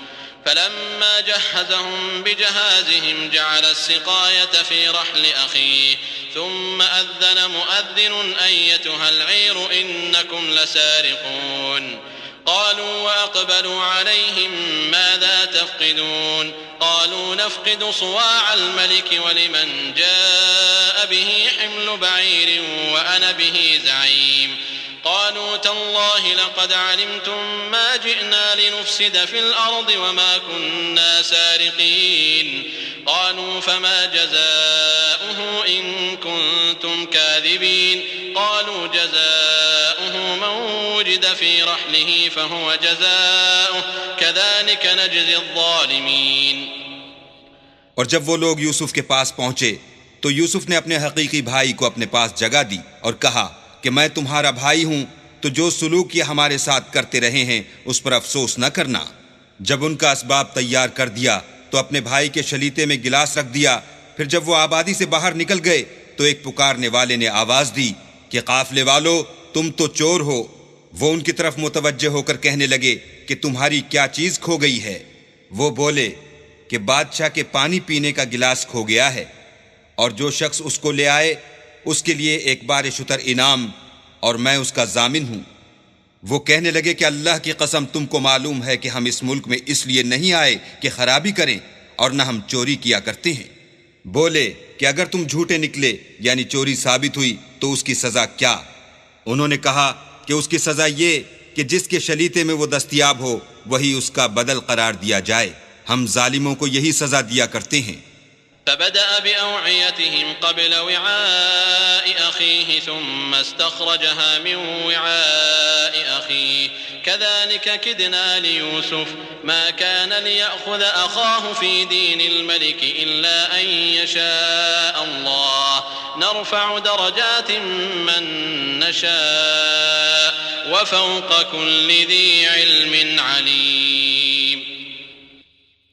فلما جهزهم بجهازهم جعل السقاية في رحل أخيه ثم أذن مؤذن أيتها العير إنكم لسارقون. قالوا وأقبلوا عليهم ماذا تفقدون قالوا نفقد صواع الملك ولمن جاء به حمل بعير وأنا به زعيم. قالوا تالله لقد علمتم ما جئنا لنفسد في الأرض وما كنا سارقين. قالوا فما جزاؤه إن كنتم كاذبين. قالوا جزاؤه من وجد في رحله فهو جزاؤه كذلك نجزي الظالمين. اور جب وہ لوگ یوسف کے پاس پہنچے تو یوسف نے اپنے حقیقی بھائی کو اپنے پاس جگہ دی اور کہا کہ میں تمہارا بھائی ہوں، تو جو سلوک یہ ہمارے ساتھ کرتے رہے ہیں اس پر افسوس نہ کرنا. جب ان کا اسباب تیار کر دیا تو اپنے بھائی کے شلیتے میں گلاس رکھ دیا. پھر جب وہ آبادی سے باہر نکل گئے تو ایک پکارنے والے نے آواز دی کہ قافلے والو تم تو چور ہو. وہ ان کی طرف متوجہ ہو کر کہنے لگے کہ تمہاری کیا چیز کھو گئی ہے؟ وہ بولے کہ بادشاہ کے پانی پینے کا گلاس کھو گیا ہے، اور جو شخص اس کو لے آئے اس کے لیے ایک بار شتر انعام، اور میں اس کا ضامن ہوں. وہ کہنے لگے کہ اللہ کی قسم تم کو معلوم ہے کہ ہم اس ملک میں اس لیے نہیں آئے کہ خرابی کریں اور نہ ہم چوری کیا کرتے ہیں. بولے کہ اگر تم جھوٹے نکلے یعنی چوری ثابت ہوئی تو اس کی سزا کیا؟ انہوں نے کہا کہ اس کی سزا یہ کہ جس کے شلیتے میں وہ دستیاب ہو وہی اس کا بدل قرار دیا جائے. ہم ظالموں کو یہی سزا دیا کرتے ہیں. فبدأ بأوعيتهم قبل وعاء أخيه ثم استخرجها من وعاء أخيه كذلك كدنا ليوسف ما كان ليأخذ أخاه في دين الملك إلا أن يشاء الله نرفع درجات من نشاء وفوق كل ذي علم عليم.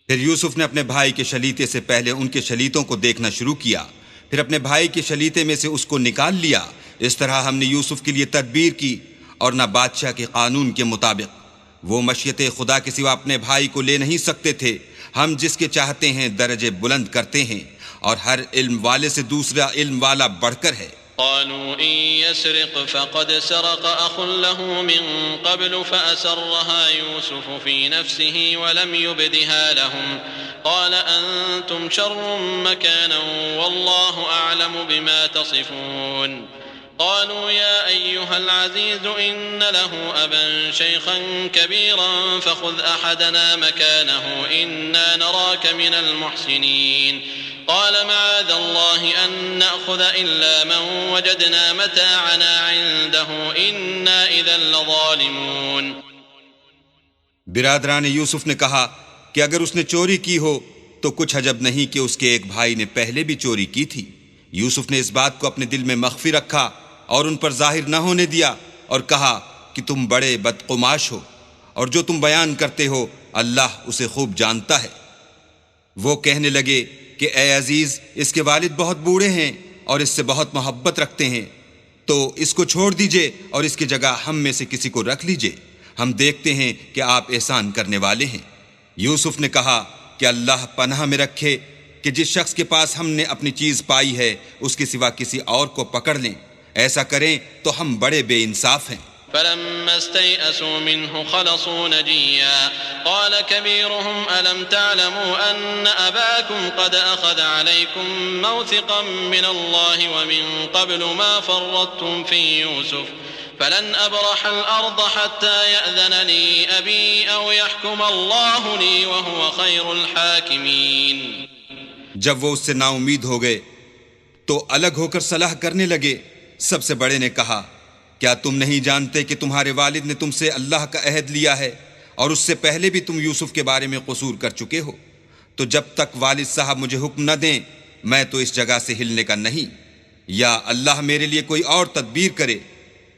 پھر یوسف نے اپنے بھائی کے شلیتے سے پہلے ان کے شلیتوں کو دیکھنا شروع کیا، پھر اپنے بھائی کے شلیتے میں سے اس کو نکال لیا اس طرح ہم نے یوسف کے لیے تدبیر کی اور نہ بادشاہ کے قانون کے مطابق۔ وہ مشیت خدا کے سوا اپنے بھائی کو لے نہیں سکتے تھے۔ ہم جس کے چاہتے ہیں درجے بلند کرتے ہیں، اور ہر علم والے سے دوسرا علم والا بڑھ کر ہے۔ قالوا إن يسرق فقد سرق أخ له من قبل فأسرها يوسف في نفسه ولم يبدها لهم قال أنتم شر مكانا والله أعلم بما تصفون قالوا يا أيها العزيز إن له أبا شيخا كبيرا فخذ أحدنا مكانه إنا نراك من المحسنين قال معاذ الله أن نأخذ إلا من وجدنا متاعنا عنده إنا إذا لظالمون۔ برادران یوسف نے کہا کہ اگر اس نے چوری کی ہو تو کچھ عجب نہیں کہ اس کے ایک بھائی نے پہلے بھی چوری کی تھی۔ یوسف نے اس بات کو اپنے دل میں مخفی رکھا اور ان پر ظاہر نہ ہونے دیا، اور کہا کہ تم بڑے بدقماش ہو، اور جو تم بیان کرتے ہو اللہ اسے خوب جانتا ہے۔ وہ کہنے لگے کہ اے عزیز، اس کے والد بہت بوڑھے ہیں اور اس سے بہت محبت رکھتے ہیں، تو اس کو چھوڑ دیجئے اور اس کی جگہ ہم میں سے کسی کو رکھ لیجئے، ہم دیکھتے ہیں کہ آپ احسان کرنے والے ہیں۔ یوسف نے کہا کہ اللہ پناہ میں رکھے کہ جس شخص کے پاس ہم نے اپنی چیز پائی ہے اس کے سوا کسی اور کو پکڑ لیں، ایسا کریں تو ہم بڑے بے انصاف ہیں۔ فلما استيئسوا منه خلصوا نجيا قال كبيرهم ألم تعلموا أن أباكم قد أخذ عليكم موثقا من الله ومن قبل ما فرطتم في يوسف فلن أبرح الأرض حتى يأذن لي أبي أو يحكم الله لي وهو خير الحاكمين۔ جب وہ اس سے نا امید ہو گئے تو الگ ہو کر صلاح کرنے لگے۔ سب سے بڑے نے کہا کیا تم نہیں جانتے کہ تمہارے والد نے تم سے اللہ کا عہد لیا ہے اور اس سے پہلے بھی تم یوسف کے بارے میں قصور کر چکے ہو؟ تو جب تک والد صاحب مجھے حکم نہ دیں میں تو اس جگہ سے ہلنے کا نہیں، یا اللہ میرے لیے کوئی اور تدبیر کرے،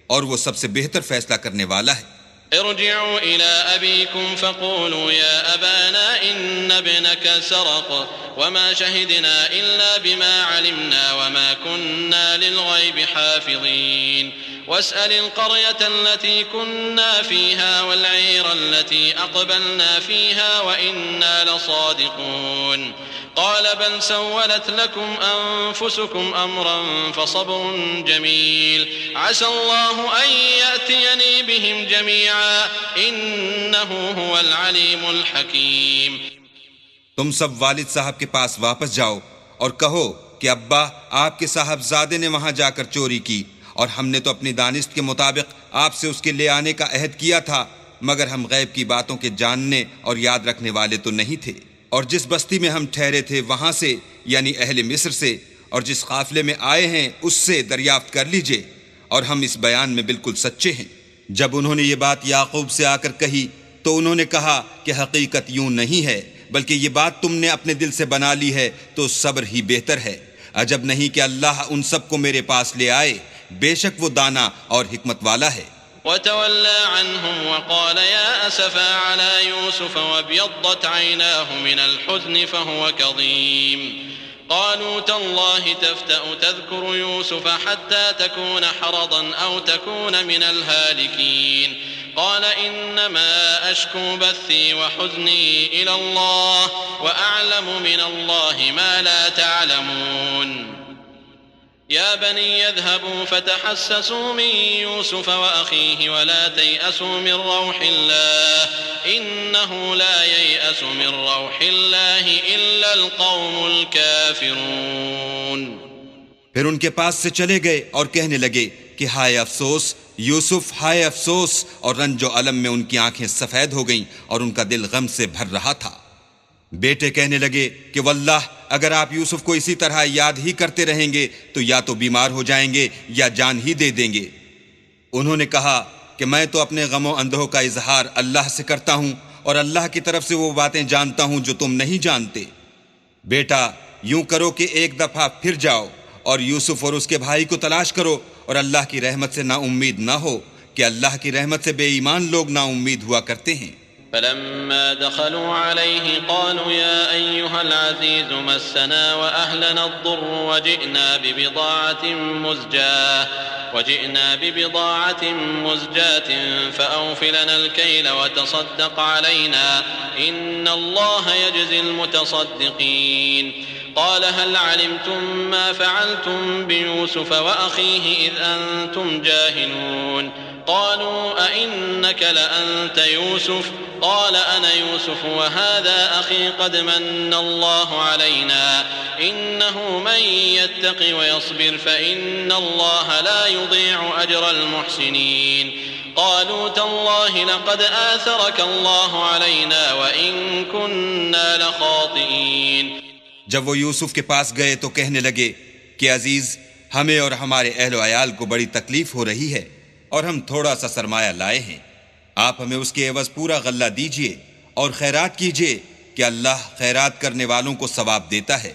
اور وہ سب سے بہتر فیصلہ کرنے والا ہے۔ ارجعوا إلى أبيكم فقولوا يا أبانا إن ابنك سرق وما شهدنا إلا بما علمنا وما كنا للغيب حافظين واسأل القرية التي كنا فيها والعير التي أقبلنا فيها وإنا لصادقون قال بل سولت لكم أنفسكم أمرا فصبر جميل عسى الله أن يأتيني بهم جميعا إنه هو العليم الحكيم۔ تم سب والد صاحب کے پاس واپس جاؤ اور کہو کہ ابا آپ کے صاحبزادے نے وہاں جا کر چوری کی، اور ہم نے تو اپنی دانست کے مطابق آپ سے اس کے لے آنے کا عہد کیا تھا، مگر ہم غیب کی باتوں کے جاننے اور یاد رکھنے والے تو نہیں تھے۔ اور جس بستی میں ہم ٹھہرے تھے وہاں سے، یعنی اہل مصر سے، اور جس قافلے میں آئے ہیں اس سے دریافت کر لیجئے، اور ہم اس بیان میں بالکل سچے ہیں۔ جب انہوں نے یہ بات یعقوب سے آ کر کہی تو انہوں نے کہا کہ حقیقت یوں نہیں ہے، بلکہ یہ بات تم نے اپنے دل سے بنا لی ہے تو صبر ہی بہتر ہے۔ عجب نہیں کہ اللہ ان سب کو میرے پاس لے آئے، بے شک وہ دانا اور حکمت والا ہے۔ وتولى عنهم وقال يا أسفا على يوسف وابيضت عيناه من الحزن فهو كظيم قالوا تالله تفتأ تذكر يوسف حتى تكون حرضا أو تكون من الهالكين قال إنما أشكو بثي وحزني إلى الله وأعلم من الله ما لا تعلمون يا بني اذهبوا فتحسسوا من يوسف وأخيه ولا تيأسوا من روح الله إنه لا ييأس من روح الله إلا القوم الكافرون۔ پھر ان کے پاس سے چلے گئے اور کہنے لگے کہ ہائے افسوس یوسف، ہائے افسوس، اور رنج و الم میں ان کی آنکھیں سفید ہو گئیں اور ان کا دل غم سے بھر رہا تھا۔ بیٹے کہنے لگے کہ واللہ اگر آپ یوسف کو اسی طرح یاد ہی کرتے رہیں گے تو یا تو بیمار ہو جائیں گے یا جان ہی دے دیں گے۔ انہوں نے کہا کہ میں تو اپنے غم و اندوہ کا اظہار اللہ سے کرتا ہوں، اور اللہ کی طرف سے وہ باتیں جانتا ہوں جو تم نہیں جانتے۔ بیٹا یوں کرو کہ ایک دفعہ پھر جاؤ اور یوسف اور اس کے بھائی کو تلاش کرو، اور اللہ کی رحمت سے نا امید نہ ہو کہ اللہ کی رحمت سے بے ایمان لوگ نا امید ہوا کرتے ہیں۔ فلما دخلوا عليه قالوا يا أيها العزيز مسنا وأهلنا الضر وجئنا ببضاعة مزجاة فأوف لنا الكيل وتصدق علينا إن الله يجزي المتصدقين قال هل علمتم ما فعلتم بيوسف وأخيه إذ أنتم جاهلون قالوا أئنك لأنت يوسف قال أنا يوسف وهذا أخي قد من الله علينا إنه من يتق ويصبر فإن الله لا يضيع أجر المحسنين قالوا تالله لقد آثرك الله علينا وإن كنا لخاطئين. جب وہ یوسف کے پاس گئے تو کہنے لگے کہ عزیز، ہمیں اور ہمارے اہل و عیال کو بڑی تکلیف ہو رہی ہے اور ہم تھوڑا سا سرمایہ لائے ہیں. آپ ہمیں اس کے عوض پورا غلہ دیجئے اور خیرات کیجئے کہ اللہ خیرات کرنے والوں کو ثواب دیتا ہے.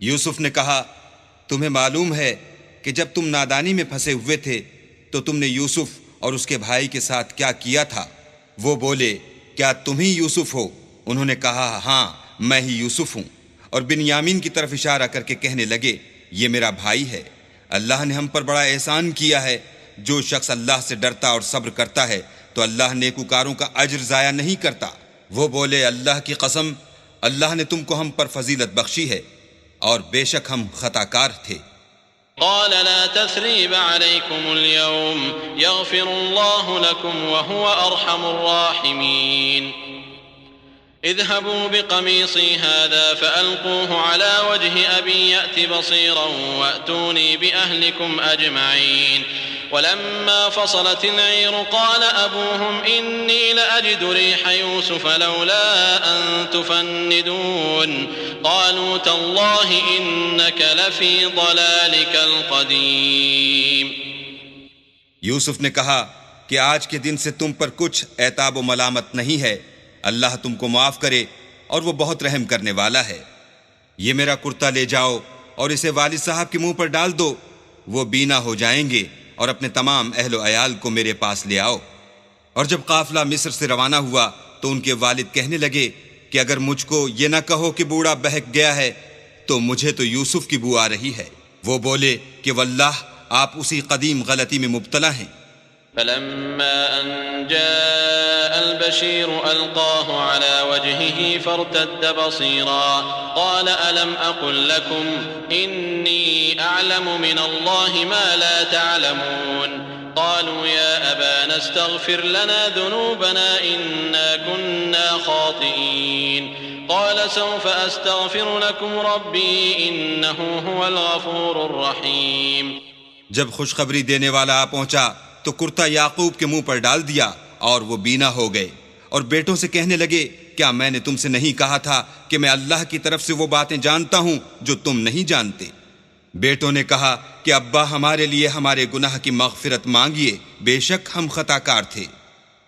یوسف نے کہا تمہیں معلوم ہے کہ جب تم نادانی میں پھنسے ہوئے تھے تو تم نے یوسف اور اس کے بھائی کے ساتھ کیا کیا تھا. وہ بولے کیا تم ہی یوسف ہو؟ انہوں نے کہا ہاں میں ہی یوسف ہوں. اور بنیامین کی طرف اشارہ کر کے کہنے لگے یہ میرا بھائی ہے. اللہ نے ہم پر بڑا احسان کیا ہے. جو شخص اللہ سے ڈرتا اور صبر کرتا ہے تو اللہ نیکوکاروں کا اجر ضائع نہیں کرتا. وہ بولے اللہ کی قسم اللہ نے تم کو ہم پر فضیلت بخشی ہے اور بے شک ہم خطا کار تھے. قال لا تثريب عليكم اليوم يغفر الله لكم وهو أرحم الراحمين اذهبوا بقميصي هذا فألقوه على وجه أبي يأت بصيرا وأتوني بأهلكم أجمعين ولما فصلت العير قال أبوهم إني لأجد ريح يوسف لولا أن تفندون قالوا تالله إنك لفي ضلالك القديم. یوسف نے کہا کہ آج کے دن سے تم پر کچھ عتاب و ملامت نہیں ہے. اللہ تم کو معاف کرے اور وہ بہت رحم کرنے والا ہے. یہ میرا کرتا لے جاؤ اور اسے والد صاحب کے منہ پر ڈال دو. وہ بینا ہو جائیں گے اور اپنے تمام اہل و عیال کو میرے پاس لے آؤ. اور جب قافلہ مصر سے روانہ ہوا تو ان کے والد کہنے لگے کہ اگر مجھ کو یہ نہ کہو کہ بوڑھا بہک گیا ہے تو مجھے تو یوسف کی بو آ رہی ہے. وہ بولے کہ واللہ آپ اسی قدیم غلطی میں مبتلا ہیں. فلما أن جاء البشير ألقاه على وجهه فارتد بصيرا قال ألم أقل لكم إني أعلم من الله ما لا تعلمون قالوا يا أبانا استغفر لنا ذنوبنا إنا كنا خاطئين قال سوف أستغفر لكم ربي إنه هو الغفور الرحيم. جب خوشخبری دینے والا آ پہنچا تو کرتا یعقوب کے منہ پر ڈال دیا اور وہ بینا ہو گئے. اور بیٹوں سے کہنے لگے کیا میں نے تم سے نہیں کہا تھا کہ میں اللہ کی طرف سے وہ باتیں جانتا ہوں جو تم نہیں جانتے. بیٹوں نے کہا کہ ابا ہمارے لیے ہمارے گناہ کی مغفرت مانگیے بے شک ہم خطا کار تھے.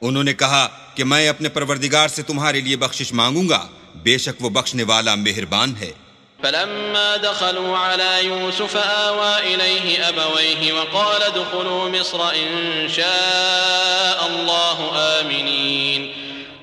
انہوں نے کہا کہ میں اپنے پروردگار سے تمہارے لیے بخشش مانگوں گا بے شک وہ بخشنے والا مہربان ہے. فلما دخلوا على يوسف آوى إليه أبويه وقال ادخلوا مصر إن شاء الله آمنين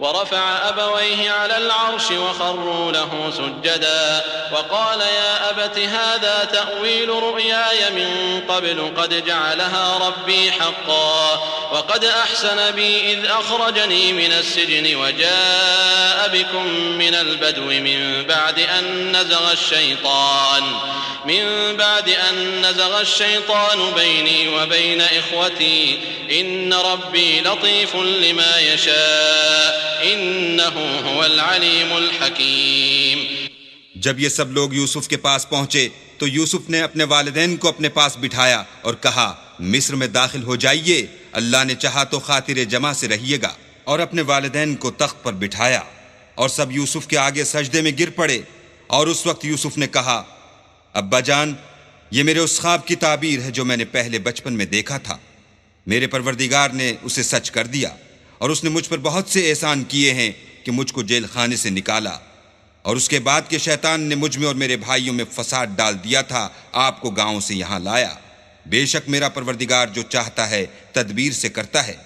ورفع أبويه على العرش وخروا له سجدا وقال يا أبت هذا تأويل رؤياي من قبل قد جعلها ربي حقا وقد أحسن بي إذ أخرجني من السجن وجاء بكم من البدو من بعد أن نزغ الشيطان بيني وبين إخوتي إن ربي لطيف لما يشاء إنه هو العليم الحكيم. جب یہ سب لوگ یوسف کے پاس پہنچے تو یوسف نے اپنے والدین کو اپنے پاس بٹھایا اور کہا مصر میں داخل ہو جائیے، اللہ نے چاہا تو خاطر جمع سے رہیے گا. اور اپنے والدین کو تخت پر بٹھایا اور سب یوسف کے آگے سجدے میں گر پڑے. اور اس وقت یوسف نے کہا ابا جان یہ میرے اس خواب کی تعبیر ہے جو میں نے پہلے بچپن میں دیکھا تھا. میرے پروردگار نے اسے سچ کر دیا اور اس نے مجھ پر بہت سے احسان کیے ہیں کہ مجھ کو جیل خانے سے نکالا اور اس کے بعد کہ شیطان نے مجھ میں اور میرے بھائیوں میں فساد ڈال دیا تھا آپ کو گاؤں سے یہاں لایا. بے شک میرا پروردگار جو چاہتا ہے تدبیر سے کرتا ہے،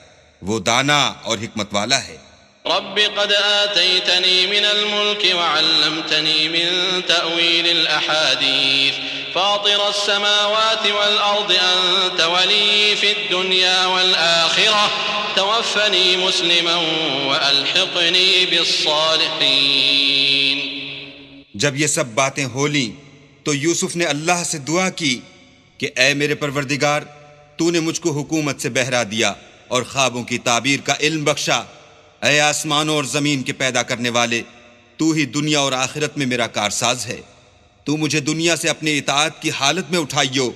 وہ دانا اور حکمت والا ہے. رب قد آتيتني من الملك وعلمتني من تأويل الأحاديث فاطر السماوات والأرض أنت ولي في الدنيا والآخرة توفني مسلما وألحقني بالصالحين. جب یہ سب باتیں ہو لیں تو یوسف نے اللہ سے دعا کی کہ اے میرے پروردگار، تو نے مجھ کو حکومت سے بہرا دیا اور خوابوں کی تعبیر کا علم بخشا. اے آسمانوں اور زمین کے پیدا کرنے والے، تو ہی دنیا اور آخرت میں میرا کارساز ہے. تو مجھے دنیا سے اپنی اطاعت کی حالت میں اٹھائیو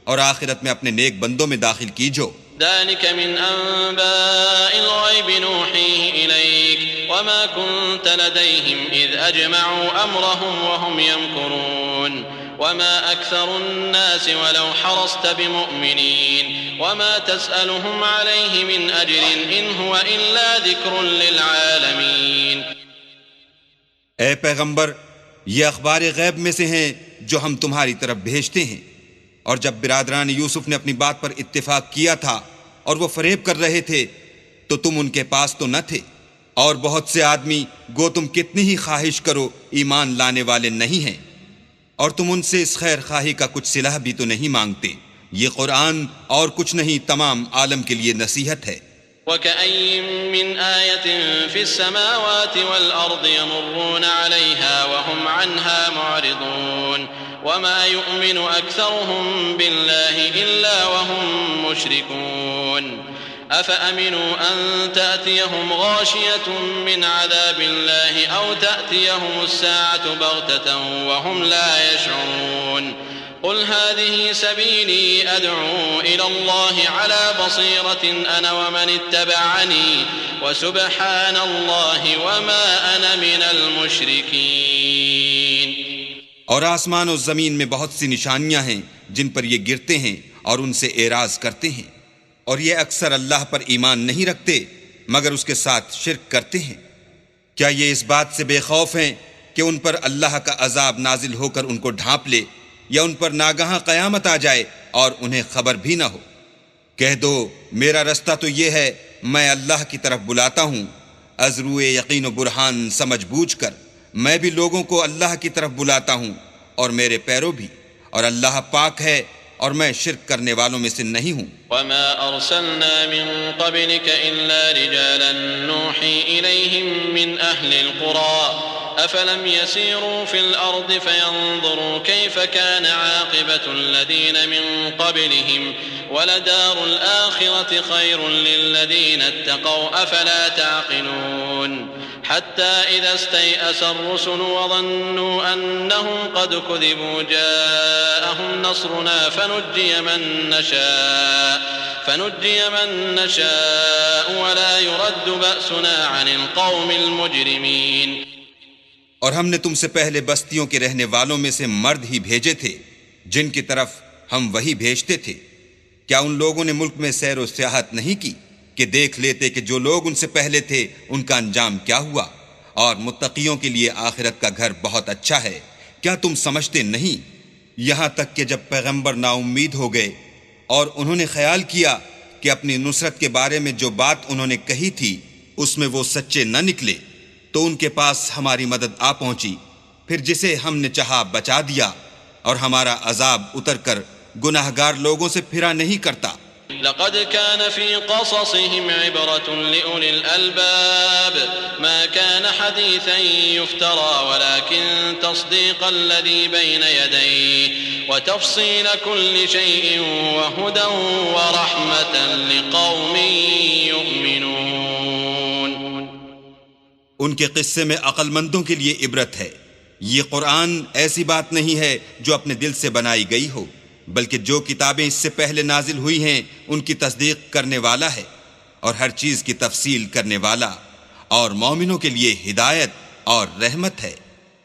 اور آخرت میں اپنے نیک بندوں میں داخل کیجو. ذلك من أنباء الغيب نوحيه إليك وما كنت لديهم إذ أجمعوا أمرهم وهم يمكرون وما أكثر الناس ولو حرصت بمؤمنين وما تسألهم عليه من أجر إن هو إلا ذكر للعالمين. اے پیغمبر، یہ اخبار غیب میں سے ہیں جو ہم تمہاری طرف بھیجتے ہیں. اور جب برادران یوسف نے اپنی بات پر اتفاق کیا تھا اور وہ فریب کر رہے تھے تو تم ان کے پاس تو نہ تھے، اور بہت سے آدمی گو تم کتنی ہی خواہش کرو ایمان لانے والے نہیں ہیں، اور تم ان سے اس خیر خواہی کا کچھ صلہ بھی تو نہیں مانگتے. یہ قرآن اور کچھ نہیں تمام عالم کے لیے نصیحت ہے. وَكَأَيٍّ مِّنْ آيَةٍ فِي السَّمَاوَاتِ وَالْأَرْضِ يَمُرُّونَ عَلَيْهَا وَهُمْ عَنْهَا مُعْرِضُونَ وَمَا يُؤْمِنُ أَكْثَرُهُم بِاللَّهِ إِلَّا وَهُم مُّشْرِكُونَ أَفَأَمِنُوا أَن تَأْتِيَهُمْ غَاشِيَةٌ مِّنْ عَذَابِ اللَّهِ أَوْ تَأْتِيَهُمُ السَّاعَةُ بَغْتَةً وَهُمْ لَا يَشْعُرُونَ قل هذه سبيلي أدعو إلى الله على بصيرة أنا ومن اتبعني وسبحان الله وما أنا من المشركين. اور آسمان و زمین میں بہت سی نشانیاں ہیں جن پر یہ گرتے ہیں اور ان سے اعراض کرتے ہیں، اور یہ اکثر اللہ پر ایمان نہیں رکھتے مگر اس کے ساتھ شرک کرتے ہیں. کیا یہ اس بات سے بے خوف ہیں کہ ان پر اللہ کا عذاب نازل ہو کر ان کو ڈھانپ لے، یا ان پر ناگہاں قیامت آ جائے اور انہیں خبر بھی نہ ہو؟ کہہ دو میرا رستہ تو یہ ہے، میں اللہ کی طرف بلاتا ہوں از روئے یقین و برہان سمجھ بوجھ کر. میں بھی لوگوں کو اللہ کی طرف بلاتا ہوں اور میرے پیرو بھی، اور اللہ پاک ہے اور میں شرک کرنے والوں میں سے نہیں ہوں. وما أرسلنا من قبلك إلا رجالا نوحي إليهم من أهل القرى أفلم يسيروا في الأرض فينظروا كيف كان عاقبة الذين من قبلهم ولدار الآخرة خير للذين اتقوا أفلا تعقلون حتى إذا استيأس الرسل وظنوا أنهم قد كذبوا جاءهم نصرنا فنجي من نشاء ولا يرد بأسنا عن القوم المجرمين. اور ہم نے تم سے پہلے بستیوں کے رہنے والوں میں سے مرد ہی بھیجے تھے جن کی طرف ہم وہی بھیجتے تھے. کیا ان لوگوں نے ملک میں سیر و سیاحت نہیں کی کہ دیکھ لیتے کہ جو لوگ ان سے پہلے تھے ان کا انجام کیا ہوا؟ اور متقیوں کے لیے آخرت کا گھر بہت اچھا ہے. کیا تم سمجھتے نہیں؟ یہاں تک کہ جب پیغمبر نا امید ہو گئے اور انہوں نے خیال کیا کہ اپنی نصرت کے بارے میں جو بات انہوں نے کہی تھی اس میں وہ سچے نہ نکلے، تو ان کے پاس ہماری مدد آ پہنچی، پھر جسے ہم نے چاہا بچا دیا، اور ہمارا عذاب اتر کر گناہگار لوگوں سے پھرا نہیں کرتا. لقد كان في قصصهم عبرة لأولي الألباب ما كان حديثا يفترى ولكن تصديق الذي بين يديه وتفصيل كل شيء وهدى ورحمة لقوم يؤمنون. ان کے قصے میں عقل مندوں کے لیے عبرت ہے. یہ قرآن ایسی بات نہیں ہے جو اپنے دل سے بنائی گئی ہو، بلکہ جو کتابیں اس سے پہلے نازل ہوئی ہیں ان کی تصدیق کرنے والا ہے اور ہر چیز کی تفصیل کرنے والا، اور مومنوں کے لیے ہدایت اور رحمت ہے.